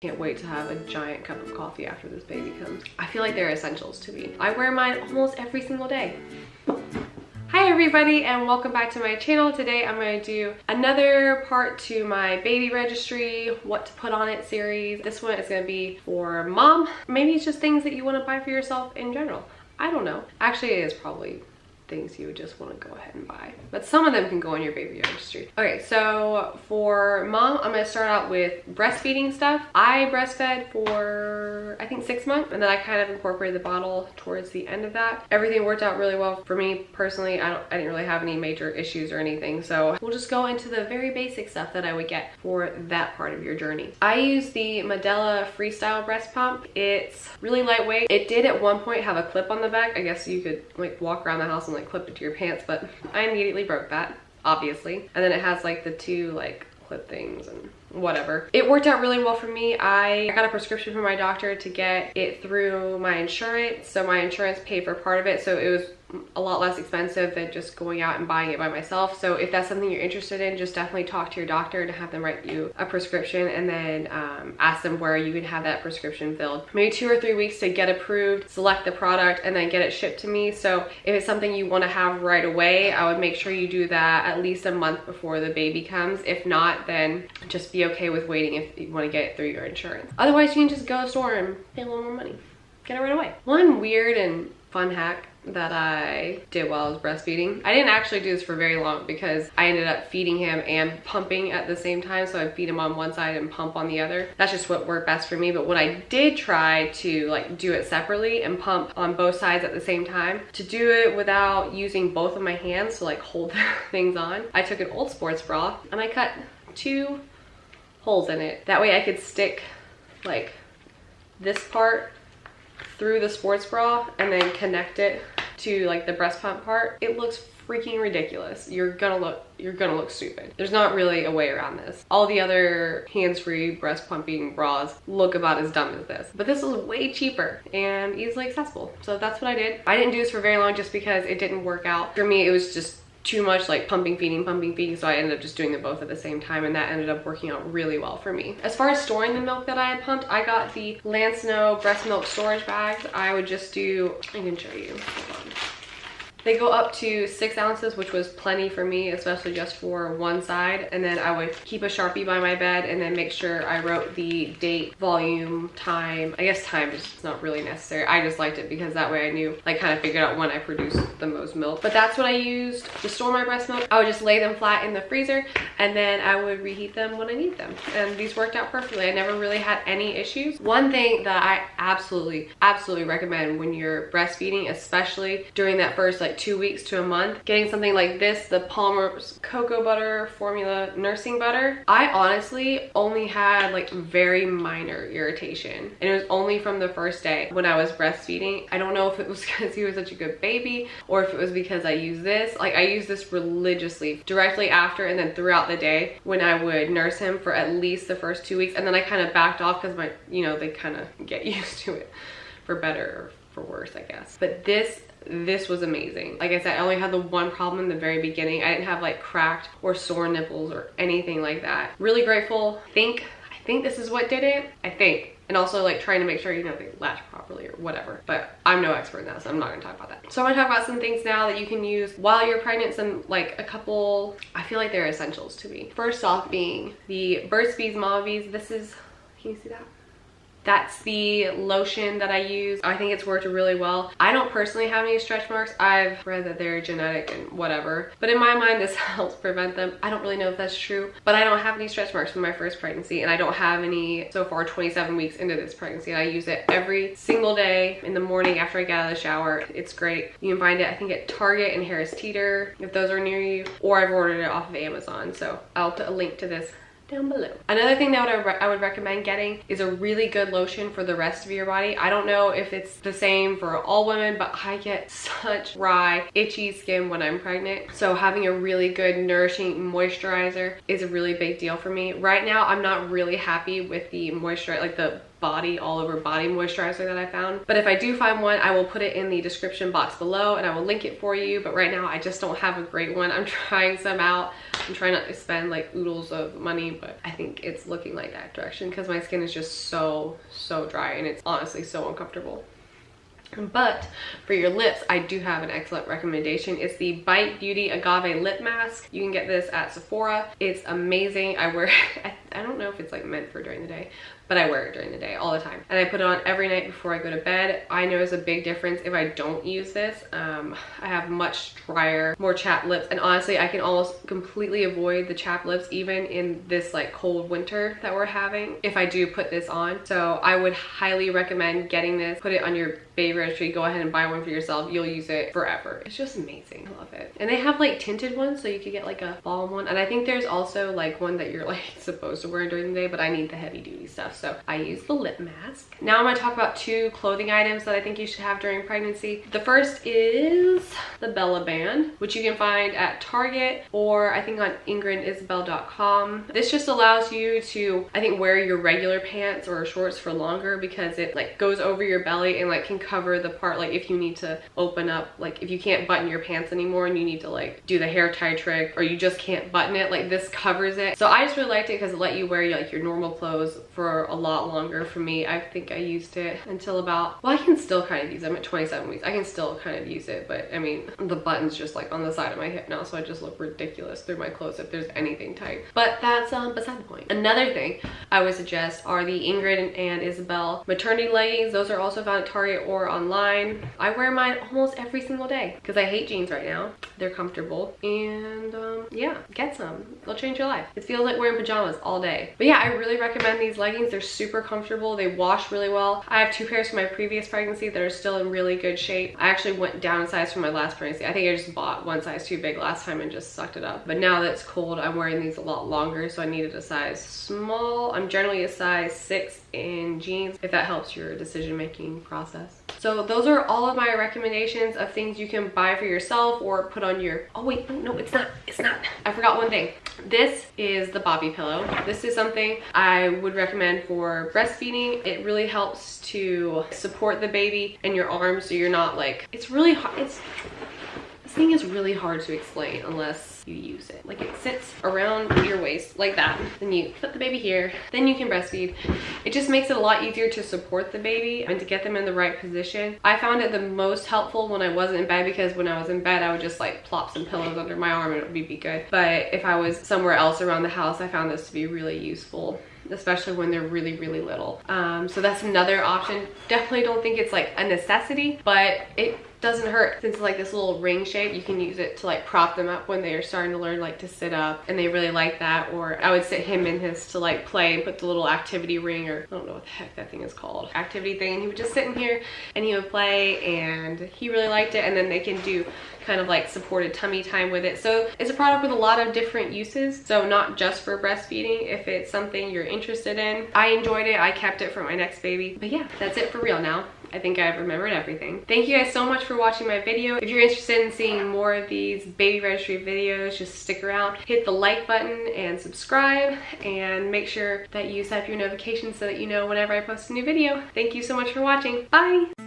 Can't wait to have a giant cup of coffee after this baby comes. I feel like they're essentials to me. I wear mine almost every single day. Hi everybody and welcome back to my channel. Today I'm going to do another part to my baby registry, what to put on it series. This one is going to be for mom. Maybe it's just things that you want to buy for yourself in general. I don't know. Actually, it is probably things you would just want to go ahead and buy, but some of them can go on your baby registry. Okay, so for mom, I'm going to start out with breastfeeding stuff. I breastfed for I think 6 months, and then I kind of incorporated the bottle towards the end of that. Everything worked out really well for me personally. I didn't really have any major issues or anything, so we'll just go into the very basic stuff that I would get for that part of your journey. I use the Medela Freestyle breast pump. It's really lightweight. It did at one point have a clip on the back. I guess you could like walk around the house and like clip it to your pants, but I immediately broke that, obviously. And then it has like the two like clip things and whatever. It worked out really well for me. I got a prescription from my doctor to get it through my insurance, so my insurance paid for part of it, so it was a lot less expensive than just going out and buying it by myself. So if that's something you're interested in, just definitely talk to your doctor to have them write you a prescription, and then ask them where you can have that prescription filled. Maybe 2 or 3 weeks to get approved, select the product, and then get it shipped to me. So if it's something you want to have right away, I would make sure you do that at least a month before the baby comes. If not, then just be okay with waiting if you want to get it through your insurance. Otherwise, you can just go to the store and pay a little more money. Get it right away. One weird and fun hack that I did while I was breastfeeding. I didn't actually do this for very long because I ended up feeding him and pumping at the same time. So I'd feed him on one side and pump on the other. That's just what worked best for me. But when I did try to like do it separately and pump on both sides at the same time, to do it without using both of my hands to like hold things on, I took an old sports bra and I cut 2 holes in it. That way I could stick like this part through the sports bra and then connect it to like the breast pump part. It looks freaking ridiculous. You're gonna look stupid. There's not really a way around this. All the other hands-free breast pumping bras look about as dumb as this, but this was way cheaper and easily accessible. So that's what I did. I didn't do this for very long just because it didn't work out. For me, it was just too much like pumping, feeding, so I ended up just doing them both at the same time, and that ended up working out really well for me. As far as storing the milk that I had pumped, I got the Lansinoh breast milk storage bags. I would just do, I can show you, hold on. They go up to 6 ounces, which was plenty for me, especially just for one side. And then I would keep a Sharpie by my bed and then make sure I wrote the date, volume, time. I guess time is not really necessary. I just liked it because that way I knew, like kind of figured out when I produced the most milk. But that's what I used to store my breast milk. I would just lay them flat in the freezer and then I would reheat them when I need them. And these worked out perfectly. I never really had any issues. One thing that I absolutely recommend when you're breastfeeding, especially during that first like 2 weeks to a month, getting something like this, the Palmer's Cocoa Butter Formula Nursing Butter. I honestly only had like very minor irritation, and it was only from the first day when I was breastfeeding. I don't know if it was because he was such a good baby or if it was because I used this. Like I used this religiously directly after and then throughout the day when I would nurse him for at least the first 2 weeks, and then I kind of backed off because my, you know, they kind of get used to it for better or for worse, I guess. But this was amazing. Like I said, I only had the one problem in the very beginning. I didn't have like cracked or sore nipples or anything like that. Really grateful. I think this is what did it. I think. And also like trying to make sure, you know, they latch properly or whatever. But I'm no expert in that, so I'm not gonna talk about that. So I'm gonna talk about some things now that you can use while you're pregnant. Some like a couple, I feel like they're essentials to me. First off being the Burt's Bees Mama Bees. This is, can you see that? That's the lotion that I use. I think it's worked really well. I don't personally have any stretch marks. I've read that they're genetic and whatever, but in my mind this helps prevent them. I don't really know if that's true, but I don't have any stretch marks from my first pregnancy, and I don't have any so far 27 weeks into this pregnancy. And I use it every single day in the morning after I get out of the shower. It's great. You can find it, I think, at Target and Harris Teeter if those are near you, or I've ordered it off of Amazon. So I'll put a link to this down below. Another thing that I would recommend getting is a really good lotion for the rest of your body. I don't know if it's the same for all women, but I get such dry, itchy skin when I'm pregnant. So having a really good nourishing moisturizer is a really big deal for me. Right now, I'm not really happy with the moisturizer, like the body all over body moisturizer that I found, but if I do find one, I will put it in the description box below and I will link it for you. But right now I just don't have a great one. I'm trying some out. I'm trying not to spend like oodles of money but I think it's looking like that direction because my skin is just so dry and it's honestly so uncomfortable. But for your lips, I do have an excellent recommendation. It's the Bite Beauty Agave Lip Mask. You can get this at Sephora. It's amazing. I wear I don't know if it's like meant for during the day, but I wear it during the day all the time. And I put it on every night before I go to bed. I notice a big difference if I don't use this. I have much drier, more chapped lips. And honestly, I can almost completely avoid the chapped lips even in this like cold winter that we're having if I do put this on. So I would highly recommend getting this. Put it on your baby registry. Go ahead and buy one for yourself. You'll use it forever. It's just amazing. I love it. And they have like tinted ones, so you could get like a balm one. And I think there's also like one that you're like supposed to wear during the day, but I need the heavy duty stuff. So I use the lip mask. Now I'm going to talk about 2 clothing items that I think you should have during pregnancy. The first is the Bella Band, which you can find at Target or I think on ingridisabel.com. This just allows you to, I think, wear your regular pants or shorts for longer because it like goes over your belly and like can cover the part, like if you need to open up, like if you can't button your pants anymore and you need to like do the hair tie trick or you just can't button it, like this covers it. So I just really liked it because it let you wear like your normal clothes for a lot longer. For me, I think I used it until about, well, I can still kind of use it. I'm at 27 weeks. I can still kind of use it, but I mean, the button's just like on the side of my hip now, so I just look ridiculous through my clothes if there's anything tight. But that's beside the point. Another thing I would suggest are the Ingrid and Isabel maternity leggings. Those are also found at Target or online. I wear mine almost every single day because I hate jeans right now. They're comfortable and yeah, get some. They'll change your life. It feels like wearing pajamas all day. But yeah, I really recommend these leggings. They're super comfortable. They wash really well. I have 2 pairs from my previous pregnancy that are still in really good shape. I actually went down in size from my last pregnancy. I think I just bought one size too big last time and just sucked it up. But now that it's cold, I'm wearing these a lot longer, so I needed a size small. I'm generally a size 6 in jeans, if that helps your decision-making process. So those are all of my recommendations of things you can buy for yourself or put on your, oh wait, no, it's not. I forgot one thing. This is the Bobby pillow. This is something I would recommend for breastfeeding. It really helps to support the baby in your arms so you're not like, it's really hard. This thing is really hard to explain unless you use it. Like it sits around your waist like that. Then you put the baby here, then you can breastfeed. It just makes it a lot easier to support the baby and to get them in the right position. I found it the most helpful when I wasn't in bed because when I was in bed, I would just like plop some pillows under my arm and it would be good. But if I was somewhere else around the house, I found this to be really useful, especially when they're really little. So that's another option. Definitely don't think it's like a necessity, but it doesn't hurt. Since it's like this little ring shape, you can use it to like prop them up when they are starting to learn like to sit up, and they really like that. Or I would sit him in his to like play and put the little activity ring, or I don't know what the heck that thing is called, activity thing, and he would just sit in here and he would play, and he really liked it. And then they can do kind of like supported tummy time with it. So it's a product with a lot of different uses, so not just for breastfeeding. If it's something you're interested in, I enjoyed it. I kept it for my next baby. But yeah, that's it for real now. I think I've remembered everything. Thank you guys so much for watching my video. If you're interested in seeing more of these baby registry videos, just stick around, hit the like button and subscribe, and make sure that you set up your notifications so that you know whenever I post a new video. Thank you so much for watching. Bye!